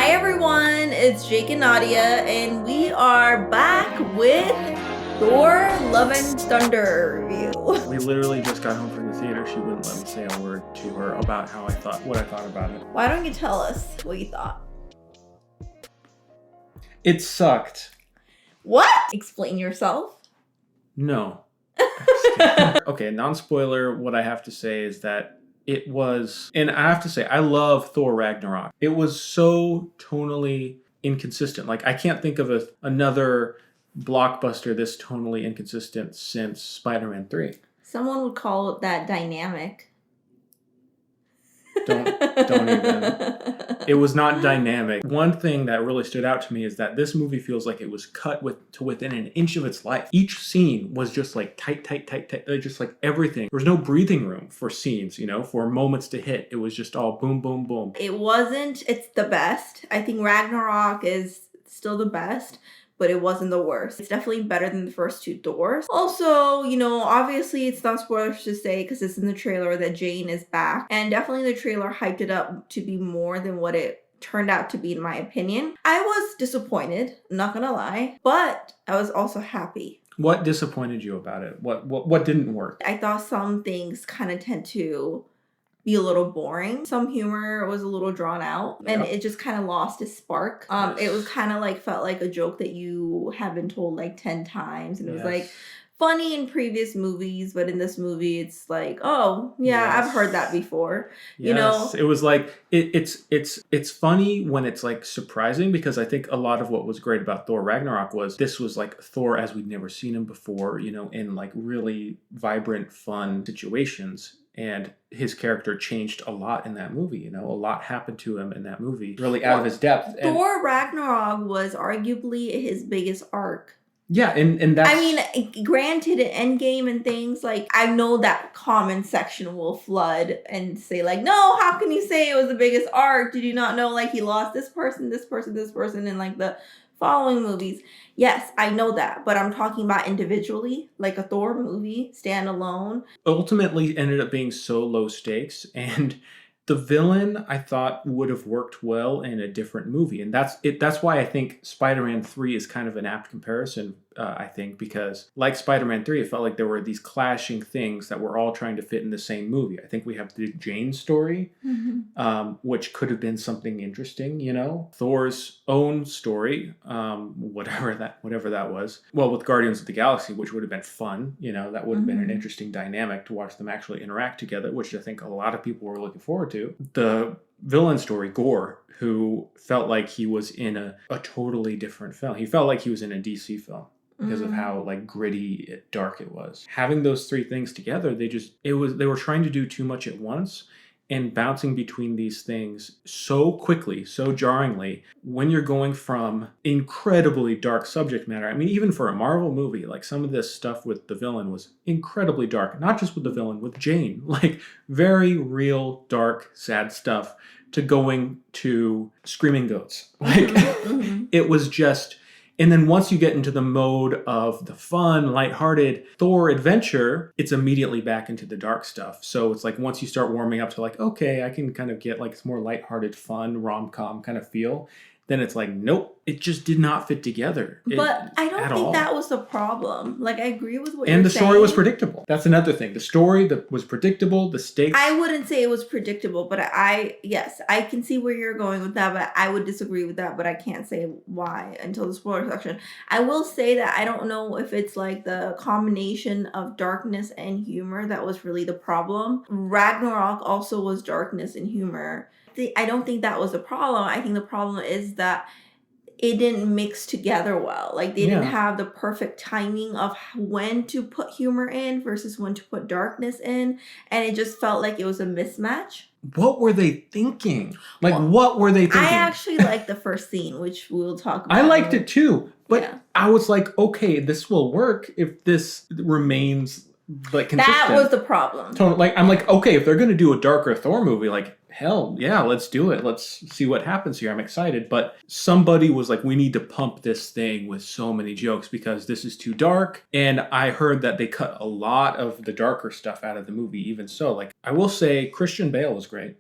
Hi everyone, it's Jake and Nadia, and we are back with Thor Love and Thunder review. We literally just got home from the theater. She wouldn't let me say a word to her about what I thought about it. Why don't you tell us what you thought? It sucked. What? Explain yourself. No. Okay, non-spoiler, what I have to say is that it was, and I have to say, I love Thor Ragnarok. It was so tonally inconsistent. Like, I can't think of another blockbuster this tonally inconsistent since Spider-Man 3. Someone would call that dynamic. Don't even. It was not dynamic. One thing that really stood out to me is that this movie feels like it was cut to within an inch of its life. Each scene was just like tight, just like everything. There was no breathing room for scenes, for moments to hit. It was just all boom, boom, boom. It's the best. I think Ragnarok is still the best, but it wasn't the worst. It's definitely better than the first two Thors. Also, obviously it's not spoilers to say because it's in the trailer that Jane is back. And definitely the trailer hyped it up to be more than what it turned out to be, in my opinion. I was disappointed, not gonna lie, but I was also happy. What disappointed you about it? What didn't work? I thought some things kind of tend to be a little boring. Some humor was a little drawn out, and it just kind of lost its spark. Yes. It was kind of felt like a joke that you have been told 10 times, and it was funny in previous movies, but in this movie it's like, oh yeah, yes. I've heard that before. Yes. It was like it's funny when it's surprising, because I think a lot of what was great about Thor Ragnarok was this was Thor as we'd never seen him before, in really vibrant, fun situations. And his character changed a lot in that movie. A lot happened to him in that movie, really out of his depth. Thor Ragnarok was arguably his biggest arc. Yeah, and that's... I mean, granted, in Endgame and things, I know that comment section will flood and say, no, how can you say it was the biggest arc? Did you not know, he lost this person in, the following movies? Yes, I know that, but I'm talking about individually, a Thor movie, standalone. Ultimately ended up being so low stakes, and the villain, I thought, would have worked well in a different movie. And that's why I think Spider-Man 3 is kind of an apt comparison, I think, because like Spider-Man 3, it felt like there were these clashing things that were all trying to fit in the same movie. I think we have the Jane story, which could have been something interesting, Thor's own story, whatever that was. Well, with Guardians of the Galaxy, which would have been fun, that would have been an interesting dynamic to watch them actually interact together, which I think a lot of people were looking forward to. The villain story, Gore, who felt like he was in a totally different film. He felt like he was in a DC film because of how gritty, dark it was. Having those three things together, they were trying to do too much at once, and bouncing between these things so quickly, so jarringly, when you're going from incredibly dark subject matter. I mean, even for a Marvel movie, some of this stuff with the villain was incredibly dark. Not just with the villain, with Jane. Very real, dark, sad stuff, to going to screaming goats. It was just... And then once you get into the mode of the fun, lighthearted Thor adventure, it's immediately back into the dark stuff. So it's once you start warming up to okay, I can kind of get it's more lighthearted, fun, rom-com kind of feel, then it's nope, it just did not fit together. But I don't think that was the problem. I agree with what you're saying. And the story was predictable. That's another thing. The story that was predictable, the stakes... I wouldn't say it was predictable, but yes, I can see where you're going with that, but I would disagree with that, but I can't say why until the spoiler section. I will say that I don't know if it's the combination of darkness and humor that was really the problem. Ragnarok also was darkness and humor. I don't think that was the problem. I think the problem is that it didn't mix together well. They didn't have the perfect timing of when to put humor in versus when to put darkness in. And it just felt like it was a mismatch. What were they thinking? What were they thinking? I actually liked the first scene, which we'll talk about. I liked it too. But I was okay, this will work if this remains consistent. That was the problem. I'm okay, if they're going to do a darker Thor movie, hell yeah, let's do it. Let's see what happens here. I'm excited. But somebody was we need to pump this thing with so many jokes because this is too dark. And I heard that they cut a lot of the darker stuff out of the movie. Even so, I will say Christian Bale was great.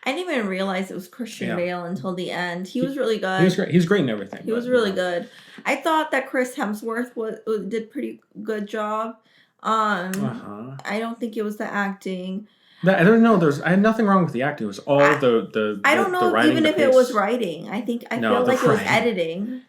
I didn't even realize it was Christian Yeah. Bale until the end. He was really good. He was great. He was great in everything. He was really good. I thought that Chris Hemsworth did pretty good job. I don't think it was the acting. I don't know. I had nothing wrong with the acting. It was all the I don't know the writing, even the if pace. it was writing. I feel like it was writing. editing.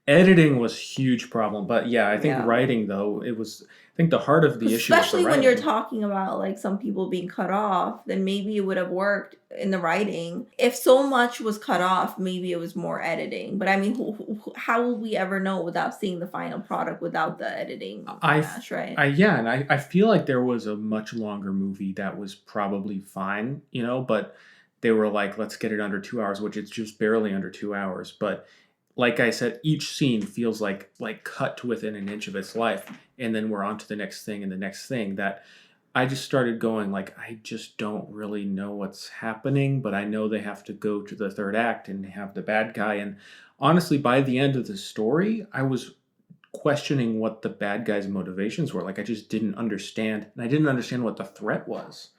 Editing was a huge problem, but yeah, I think writing though it was. I think the heart of the issue, especially when you're talking about like some people being cut off, then maybe it would have worked in the writing. If so much was cut off, maybe it was more editing. But I mean, how will we ever know without seeing the final product without the editing? Right? And I feel like there was a much longer movie that was probably fine, but they were like, let's get it under 2 hours, which it's just barely under 2 hours, but. Like I said, each scene feels like cut to within an inch of its life, and then we're on to the next thing and the next thing. That I just started going like, I just don't really know what's happening, but I know they have to go to the third act and have the bad guy. And honestly, by the end of the story, I was questioning what the bad guy's motivations were. Like I just didn't understand, and I didn't understand what the threat was.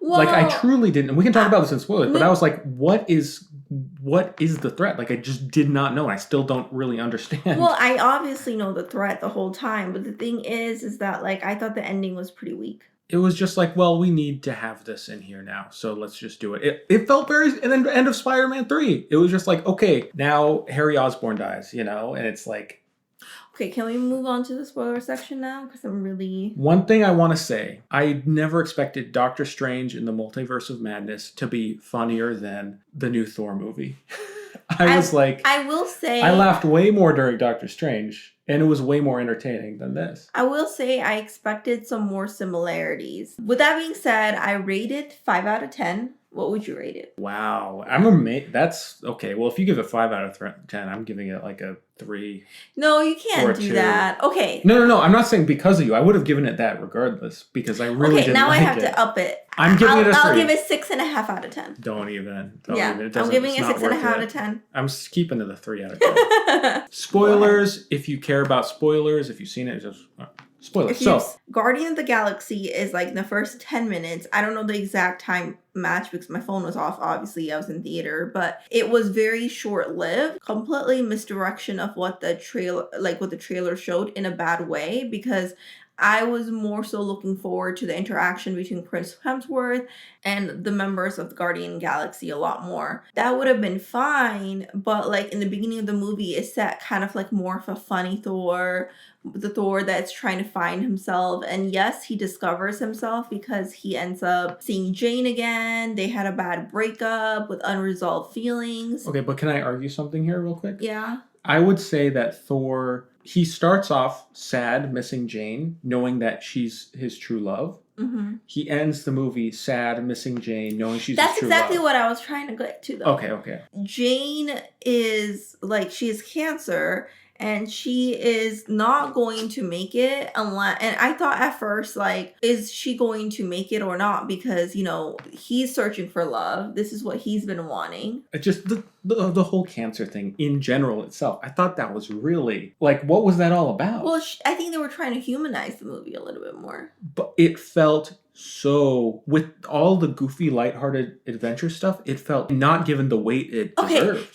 Well, like I truly didn't. And we can talk about this in spoilers, but I was like, what is the threat? Like I just did not know. I still don't really understand. Well, I obviously know the threat the whole time, but the thing is that like I thought the ending was pretty weak. It was just like, well, we need to have this in here now, so let's just do it. It felt very, and then the end of Spider-Man 3. It was just like, okay, now Harry Osborn dies, and it's like. Okay, can we move on to the spoiler section now? Because I'm really... One thing I want to say, I never expected Doctor Strange in the Multiverse of Madness to be funnier than the new Thor movie. I will say... I laughed way more during Doctor Strange, and it was way more entertaining than this. I will say I expected some more similarities. With that being said, I rated 5 out of 10. What would you rate it? Wow. I'm amazed. That's okay. Well, if you give it 5 out of 10, I'm giving it like a 3. No, you can't do that. Okay. No. I'm not saying because of you. I would have given it that regardless because I really didn't like it. Okay, now I have to up it. I'm giving it a 3. I'll give it 6.5 out of 10. Don't even. I'm giving it 6.5 out of 10. I'm keeping it a 3 out of 10. Spoilers. If you care about spoilers, if you've seen it, just... Spoilers. So, Guardian of the Galaxy is like in the first 10 minutes. I don't know the exact time match because my phone was off. Obviously, I was in theater, but it was very short-lived. Completely misdirection of what the trailer showed in a bad way because I was more so looking forward to the interaction between Chris Hemsworth and the members of the Guardian Galaxy a lot more. That would have been fine, but like in the beginning of the movie, it's set kind of like more of a funny Thor, the Thor that's trying to find himself. And yes, he discovers himself because he ends up seeing Jane again. They had a bad breakup with unresolved feelings. Okay, but can I argue something here real quick? Yeah. I would say that Thor, he starts off sad, missing Jane, knowing that she's his true love. Mm-hmm. He ends the movie sad, missing Jane, knowing she's his true love. That's exactly what I was trying to get to, though. Okay. Jane is, like, she has cancer, and she is not going to make it unless... And I thought at first, like, is she going to make it or not? Because, he's searching for love. This is what he's been wanting. Just the whole cancer thing in general itself. I thought that was really... Like, what was that all about? Well, I think they were trying to humanize the movie a little bit more. But it felt... So, with all the goofy, lighthearted adventure stuff, it felt not given the weight it deserved.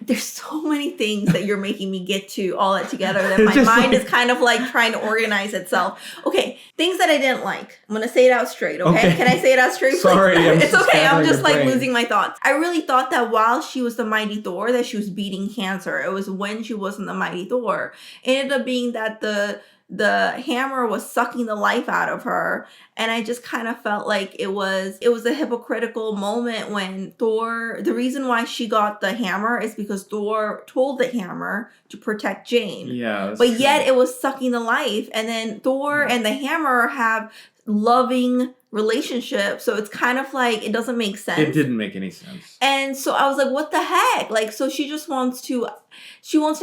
There's so many things that you're making me get to all that together that my mind is kind of like trying to organize itself. Okay, things that I didn't like. I'm going to say it out straight, okay? Can I say it out straight, please? Sorry, it's okay, I'm just like losing my thoughts. I really thought that while she was the Mighty Thor, that she was beating cancer. It was when she wasn't the Mighty Thor. It ended up being that the hammer was sucking the life out of her, and I just kind of felt like it was a hypocritical moment when Thor, the reason why she got the hammer is because Thor told the hammer to protect Jane. Yeah. But yet it was sucking the life, and then Thor and the hammer have loving relationship, so it's kind of like it doesn't make sense. It didn't make any sense. And so I was like, what the heck? Like, so she wants to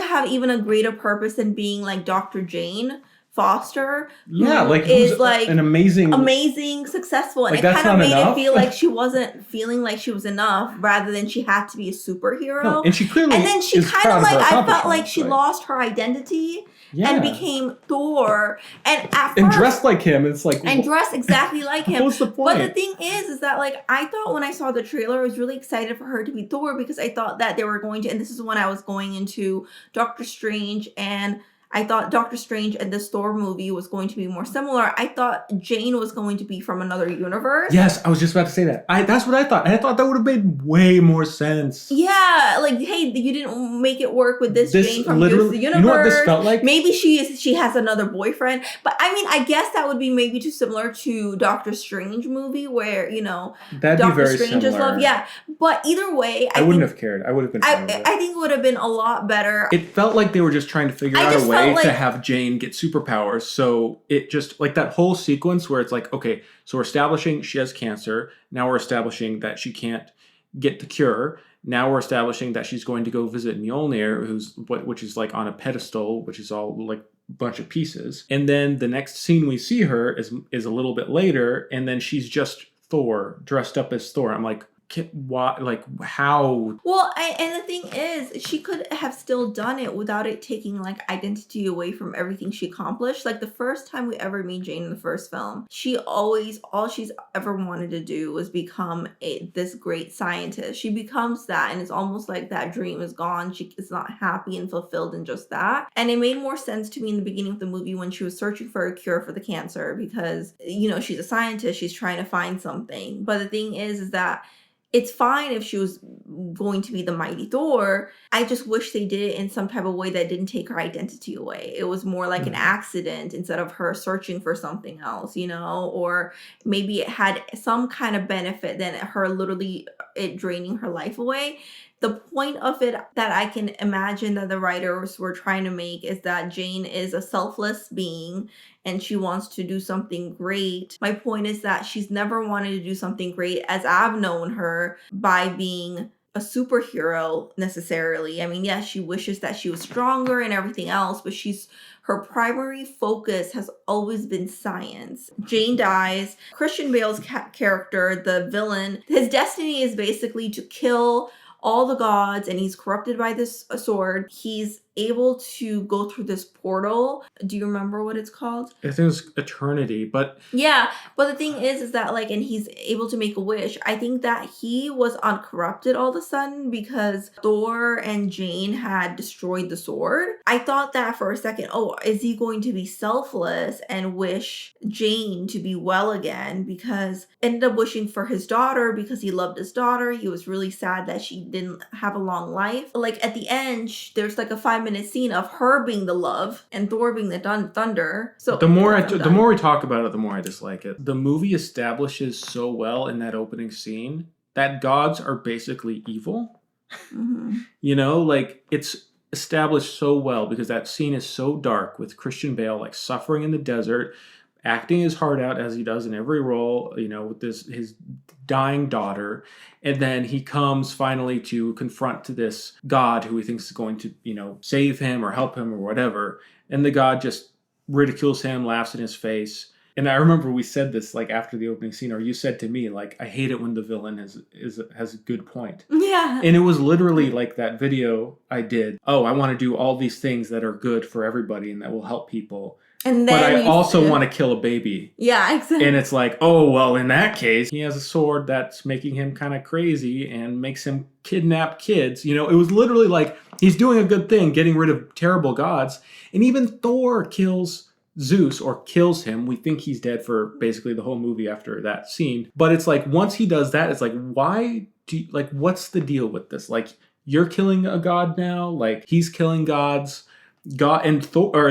have even a greater purpose than being like Dr. Jane, foster, Yeah, who like is who's like an amazing, successful, and like it that's kind of not made enough. it feel like she wasn't feeling like she was enough, rather than she had to be a No, superhero. and she clearly And then she is kind proud of of like, her I felt like accomplishments. she Like, lost her identity yeah, and became Thor, and at and first dressed like him. It's like, and dressed exactly like him. what's the But the point? thing is that like I thought when I saw the trailer, I was really excited for her to be Thor, because I thought that they were going to, and this is when I was going into Doctor Strange, and I thought Doctor Strange and this Thor movie was going to be more similar. I thought Jane was going to be from another universe. Yes, I was just about to say that. That's what I thought. And I thought that would have made way more sense. Yeah, like, hey, you didn't make it work with this Jane from literally, the universe. you know what this felt like? Maybe she has another boyfriend. But I mean, I guess that would be maybe too similar to Doctor Strange movie, where, you know, That'd be Doctor very Strange's similar. love. Yeah. But either way, I wouldn't have cared. I would have been fine with it. I think it would have been a lot better. It felt like they were just trying to figure I out just a way felt like- to have Jane get superpowers. So it just, like that whole sequence where it's like, okay, so we're establishing she has cancer. Now we're establishing that she can't get the cure. Now we're establishing that she's going to go visit Mjolnir, which is like on a pedestal, which is all like a bunch of pieces. And then the next scene we see her is a little bit later, and then she's just Thor, dressed up as Thor. I'm like, why? Like, how? Well, and the thing is, she could have still done it without it taking like identity away from everything she accomplished. Like the first time we ever meet Jane in the first film, all she's ever wanted to do was become this great scientist. She becomes that, and it's almost like that dream is gone. She is not happy and fulfilled in just that. And it made more sense to me in the beginning of the movie when she was searching for a cure for the cancer, because, you know, she's a scientist, she's trying to find something. But the thing is that it's fine if she was going to be the mighty Thor. I just wish they did it in some type of way that didn't take her identity away. It was more like an accident instead of her searching for something else, you know? Or maybe it had some kind of benefit than her literally it draining her life away. The point of it that I can imagine that the writers were trying to make is that Jane is a selfless being and she wants to do something great. My point is that she's never wanted to do something great as I've known her by being a superhero necessarily. I mean, yes, she wishes that she was stronger and everything else, but her primary focus has always been science. Jane dies. Christian Bale's character, the villain, his destiny is basically to kill all the gods, and he's corrupted by this sword. He's able to go through this portal. Do you remember what it's called? I think it was eternity, but yeah. But the thing is that like, and he's able to make a wish. I think that he was uncorrupted all of a sudden because Thor and Jane had destroyed the sword. I thought that for a second, oh, is he going to be selfless and wish Jane to be well again? Because ended up wishing for his daughter because he loved his daughter. He was really sad that she didn't have a long life. Like at the end, there's like a 5-minute scene of her being the love and Thor being the thunder. So the more we talk about it, the more I dislike it. The movie establishes so well in that opening scene that gods are basically evil. Mm-hmm. You know, like it's established so well because that scene is so dark with Christian Bale like suffering in the desert, acting his heart out as he does in every role, you know, with his dying daughter. And then he comes finally to confront to this god who he thinks is going to, you know, save him or help him or whatever. And the god just ridicules him, laughs in his face. And I remember we said this like after the opening scene, or you said to me, like, I hate it when the villain has a good point. Yeah. And it was literally like that video I did. Oh, I want to do all these things that are good for everybody and that will help people. And then but I also want to kill a baby. Yeah, exactly. And it's like, oh, well, in that case, he has a sword that's making him kind of crazy and makes him kidnap kids. You know, it was literally like he's doing a good thing, getting rid of terrible gods. And even Thor kills Zeus or kills him. We think he's dead for basically the whole movie after that scene. But it's like once he does that, it's like, what's the deal with this? Like, you're killing a god now? Like, he's killing gods. God and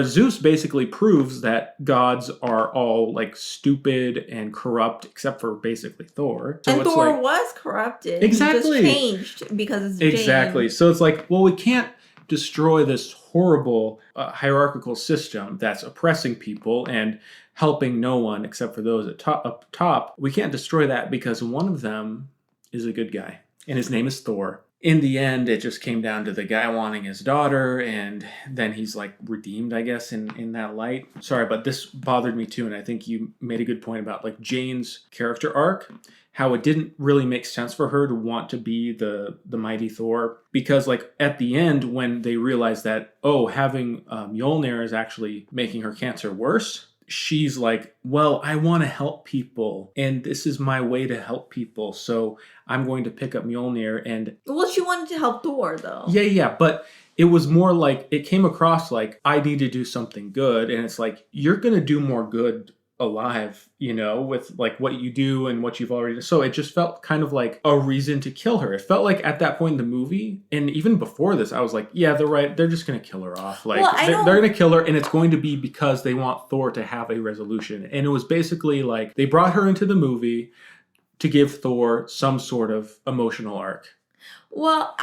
Zeus basically proves that gods are all like stupid and corrupt, except for basically Thor. So and Thor was corrupted. Exactly. He just changed because it's Jane. Exactly. So it's like, well, we can't destroy this horrible hierarchical system that's oppressing people and helping no one except for those up top. We can't destroy that because one of them is a good guy, and his name is Thor. in the end, it just came down to the guy wanting his daughter, and then he's like redeemed, I guess, in that light. Sorry, but this bothered me too, and I think you made a good point about like Jane's character arc, how it didn't really make sense for her to want to be the mighty Thor, because like at the end when they realized that, oh, having Mjolnir is actually making her cancer worse, she's like, well, I want to help people, and this is my way to help people, so I'm going to pick up Mjolnir. And Well, she wanted to help Thor, though. yeah, but it was more like, it came across like, I need to do something good, and it's like, you're going to do more good alive, with like what you do and what you've already done. So it just felt kind of like a reason to kill her. It felt like at that point in the movie, and even before this, I was like, yeah, they're right. They're just going to kill her off. Like, Well, they're going to kill her, and it's going to be because they want Thor to have a resolution. And it was basically like, they brought her into the movie to give Thor some sort of emotional arc. Well,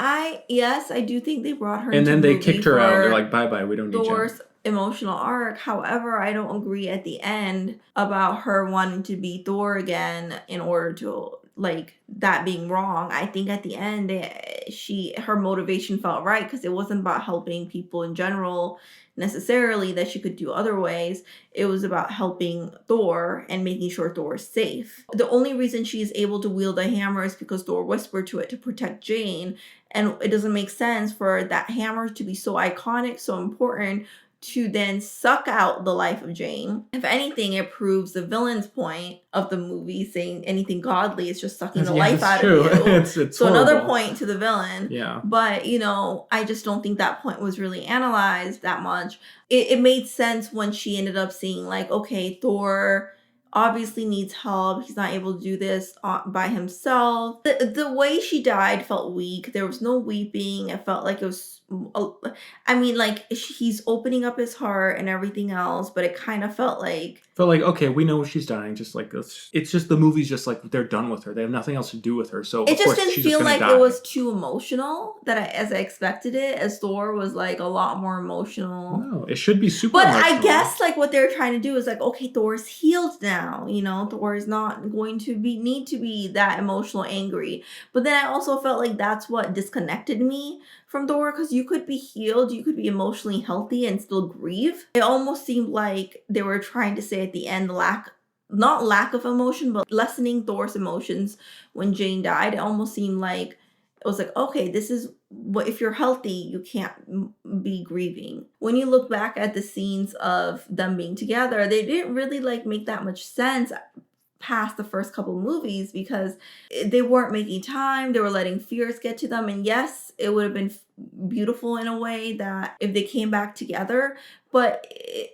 yes, I do think they brought her And into then the they movie kicked her out. for They're like, bye-bye, we don't need you. Thor's emotional arc. However, I don't agree at the end about her wanting to be Thor again in order to, like, that being wrong. I think at the end, her motivation felt right, because it wasn't about helping people in general necessarily, that she could do other ways. It was about helping Thor and making sure Thor is safe. The only reason she is able to wield a hammer is because Thor whispered to it to protect Jane, and it doesn't make sense for that hammer to be so iconic, so important, to then suck out the life of Jane. If anything, it proves the villain's point of the movie, saying anything godly is just sucking the life out of you. It's so horrible. another point to the villain. Yeah. But, I just don't think that point was really analyzed that much. It made sense when she ended up seeing, like, okay, Thor obviously needs help. He's not able to do this by himself. The way she died felt weak. There was no weeping. It felt like it was, like, he's opening up his heart and everything else, but it kind of felt like, okay, we know she's dying. Just like, it's just, the movie's just like, they're done with her. They have nothing else to do with her. So it of course just didn't she's feel just like die. it was too emotional as I expected it. As Thor was like a lot more emotional. No, it should be super But emotional. I guess like what they're trying to do is like, okay, Thor's healed now. Thor is not going to need to be that emotional, angry. But then I also felt like that's what disconnected me from Thor, because you could be healed, you could be emotionally healthy and still grieve. It almost seemed like they were trying to say at the end, not lack of emotion, but lessening Thor's emotions when Jane died. It almost seemed like it was like, okay, this is what, if you're healthy, you can't be grieving. When you look back at the scenes of them being together, they didn't really like make that much sense past the first couple movies, because they weren't making time. They were letting fears get to them. And yes, it would have been beautiful in a way that if they came back together, but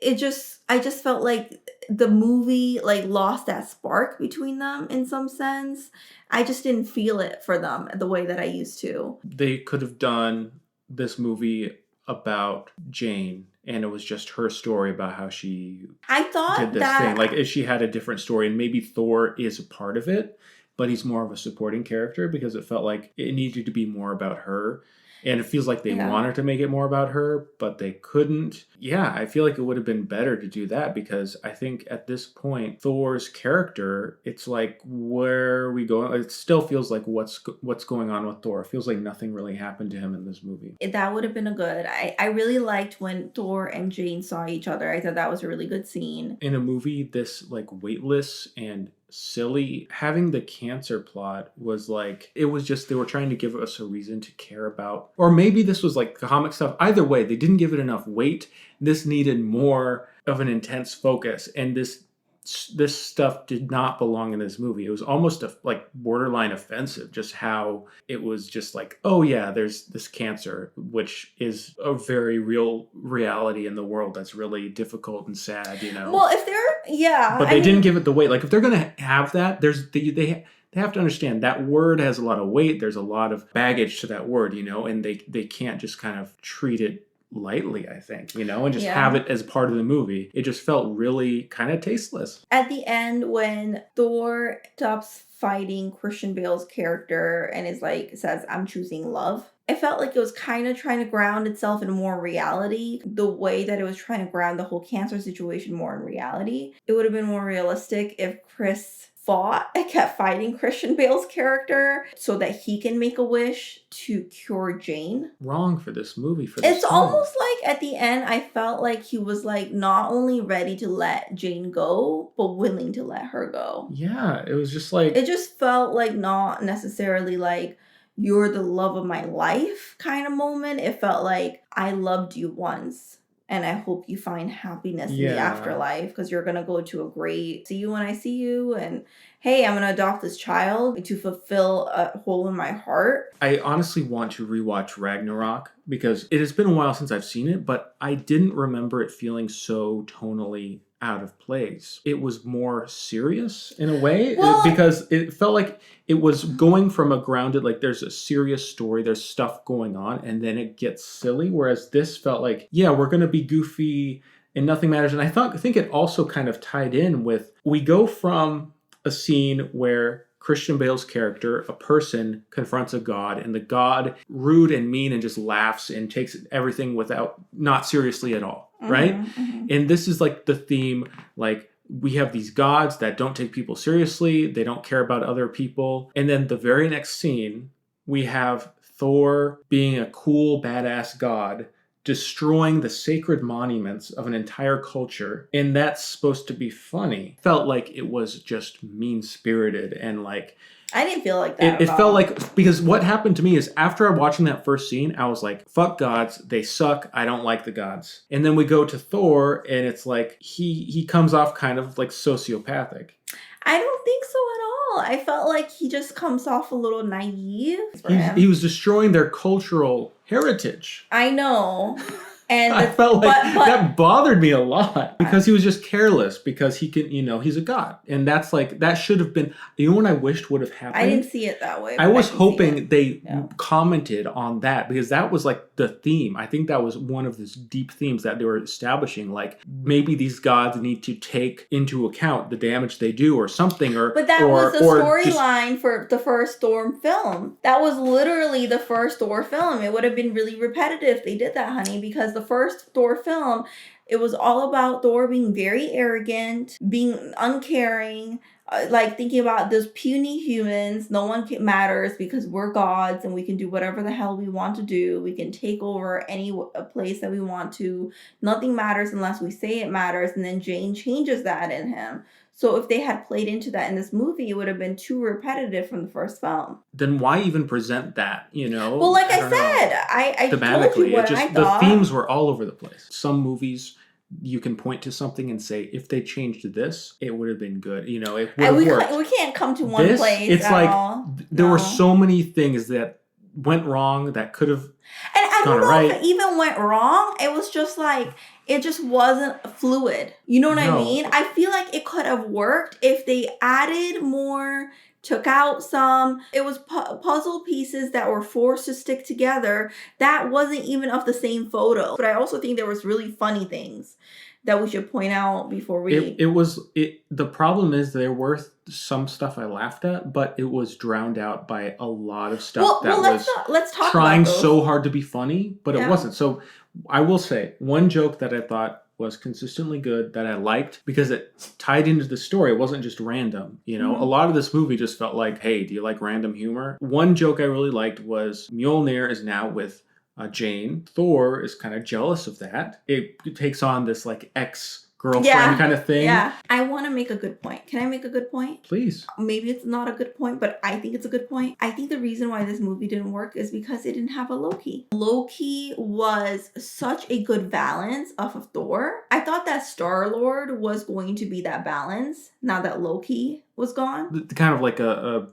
I just felt like the movie like lost that spark between them in some sense. I just didn't feel it for them the way that I used to. They could have done this movie about Jane, and it was just her story about how she did this thing. Like, if she had a different story, and maybe Thor is a part of it, but he's more of a supporting character, because it felt like it needed to be more about her. And it feels like they wanted to make it more about her, but they couldn't. Yeah, I feel like it would have been better to do that, because I think at this point, Thor's character, it's like, where are we going? It still feels like what's going on with Thor. It feels like nothing really happened to him in this movie. That would have been a good. I really liked when Thor and Jane saw each other. I thought that was a really good scene. In a movie this like weightless and silly, having the cancer plot was like, it was just, they were trying to give us a reason to care about, or maybe this was like comic stuff. Either way, they didn't give it enough weight. This needed more of an intense focus, and this stuff did not belong in this movie. It was almost like borderline offensive, just how it was just like, oh yeah, there's this cancer, which is a very real reality in the world that's really difficult and sad, Well, if they're, but they didn't give it the weight. Like, if they're gonna have that, they have to understand that word has a lot of weight. There's a lot of baggage to that word, and they can't just kind of treat it lightly, I think, and just have it as part of the movie. It just felt really kind of tasteless. At the end, when Thor stops fighting Christian Bale's character and says, I'm choosing love, I felt like it was kind of trying to ground itself in more reality, the way that it was trying to ground the whole cancer situation more in reality. It would have been more realistic if Chris kept fighting Christian Bale's character so that he can make a wish to cure Jane. Wrong for this movie, for this It's film. almost like at the end, I felt like he was like not only ready to let Jane go, but willing to let her go. Yeah, it was just like... It just felt like not necessarily like you're the love of my life kind of moment. It felt like I loved you once. And I hope you find happiness in the afterlife because you're going to go to a great see you when I see you. And hey, I'm going to adopt this child to fulfill a hole in my heart. I honestly want to rewatch Ragnarok because it has been a while since I've seen it, but I didn't remember it feeling so tonally out of place. It was more serious in a way because it felt like it was going from a grounded, like there's a serious story, there's stuff going on, and then it gets silly. Whereas this felt like, yeah, we're going to be goofy and nothing matters. And I think it also kind of tied in with, we go from a scene where Christian Bale's character, a person, confronts a god, and the god, rude and mean, and just laughs and takes everything not seriously at all, right? Mm-hmm. And this is like the theme, like we have these gods that don't take people seriously, they don't care about other people. And then the very next scene, we have Thor being a cool, badass god, destroying the sacred monuments of an entire culture, and that's supposed to be funny. Felt like it was just mean-spirited and like... I didn't feel like that. It felt like, because what happened to me is after watching that first scene, I was like, fuck gods, they suck, I don't like the gods. And then we go to Thor, and it's like, he comes off kind of like sociopathic. I don't think so at all. I felt like he just comes off a little naive. He was destroying their cultural heritage. I know. And I felt like that bothered me a lot because he was just careless because he can, he's a god. And that's like, that should have been, what I wished would have happened? I didn't see it that way. I was hoping they commented on that because that was like the theme. I think that was one of the deep themes that they were establishing. Like maybe these gods need to take into account the damage they do or something. But that was the storyline for the first Thor film. That was literally the first Thor film. It would have been really repetitive if they did that, honey, because the first Thor film, it was all about Thor being very arrogant, being uncaring, like thinking about those puny humans. No one matters because we're gods and we can do whatever the hell we want to do. We can take over any place that we want to. Nothing matters unless we say it matters. And then Jane changes that in him. So if they had played into that in this movie, it would have been too repetitive from the first film. Then why even present that, Well, like I said, I told you what I thought. The themes were all over the place. Some movies, you can point to something and say, if they changed this, it would have been good. It would have worked. We can't come to one place it's like all. There were so many things that went wrong that could have I don't know if it even went wrong. It was just like, it just wasn't fluid. You know what I mean? I feel like it could have worked if they added more, took out some. It was puzzle pieces that were forced to stick together that wasn't even of the same photo. But I also think there was really funny things that we should point out before we... The problem is there were some stuff I laughed at, but it was drowned out by a lot of stuff let's talk trying about so hard to be funny, but it wasn't. So I will say, one joke that I thought was consistently good, that I liked, because it tied into the story. It wasn't just random. A lot of this movie just felt like, hey, do you like random humor? One joke I really liked was Mjolnir is now with Jane. Thor is kind of jealous of that. It takes on this like ex-girlfriend kind of thing. Yeah. I want to make a good point. Can I make a good point? Please. Maybe it's not a good point, but I think it's a good point. I think the reason why this movie didn't work is because it didn't have a Loki. Loki was such a good balance of Thor. I thought that Star-Lord was going to be that balance now that Loki was gone. Kind of like a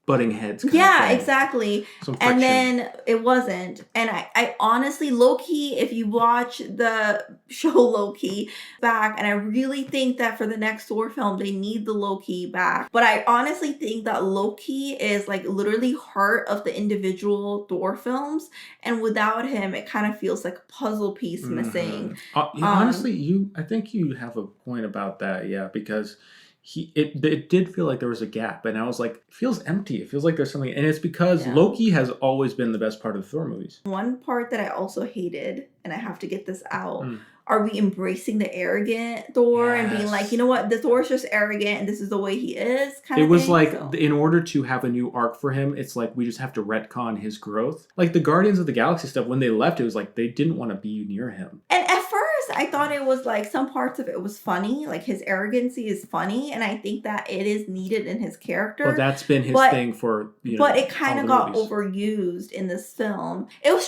butting heads. Yeah, exactly. And then it wasn't. And I honestly, Loki, if you watch the show Loki back, and I really think that for the next Thor film, they need the Loki back. But I honestly think that Loki is like literally heart of the individual Thor films. And without him, it kind of feels like a puzzle piece missing. Honestly, I think you have a point about that. Yeah, because it did feel like there was a gap, and I was like, it feels empty. It feels like there's something, and it's because Loki has always been the best part of the Thor movies. One part that I also hated, and I have to get this out, are we embracing the arrogant Thor and being like, Yes. you know what, the Thor's just arrogant and this is the way he is, kind It of was thing. like, So- in order to have a new arc for him, it's like we just have to retcon his growth. Like the Guardians of the Galaxy stuff, when they left, it was like they didn't want to be near him. And at first, I thought it was like some parts of it was funny, like his arrogancy is funny, and I think that it is needed in his character. Well, that's been his But- thing for, you know, But it kind all of the got movies. overused in this film. It was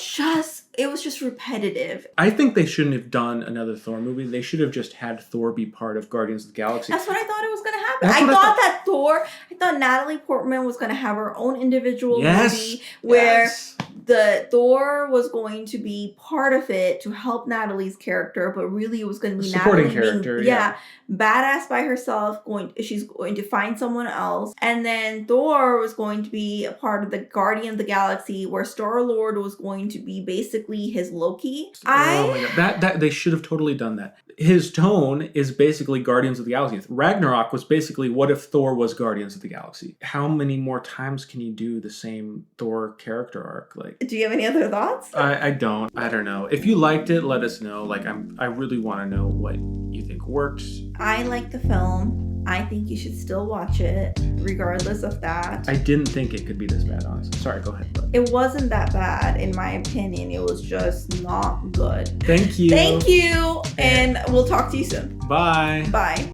just repetitive. I think they shouldn't have done another Thor movie. They should have just had Thor be part of Guardians of the Galaxy. That's what I thought it was going to happen. That's I what I thought Natalie Portman was going to have her own individual Yes. movie where Yes. the Thor was going to be part of it to help Natalie's character, but really it was going to be Supporting Natalie character, being, yeah. badass by herself. She's going to find someone else, and then Thor was going to be a part of the Guardian of the Galaxy, where Star-Lord was going to be basically his Loki. Oh my god, that they should have totally done that. His tone is basically Guardians of the Galaxy. Ragnarok was basically what if Thor was Guardians of the Galaxy. How many more times can you do the same Thor character arc? Like, Do you have any other thoughts? I don't know. If you liked it, let us know. Like, I really want to know what you think worked. I like the film. I think you should still watch it, regardless of that. I didn't think it could be this bad, honestly. Sorry, go ahead. Bud. It wasn't that bad, in my opinion. It was just not good. Thank you. Thank you, and we'll talk to you soon. Bye. Bye.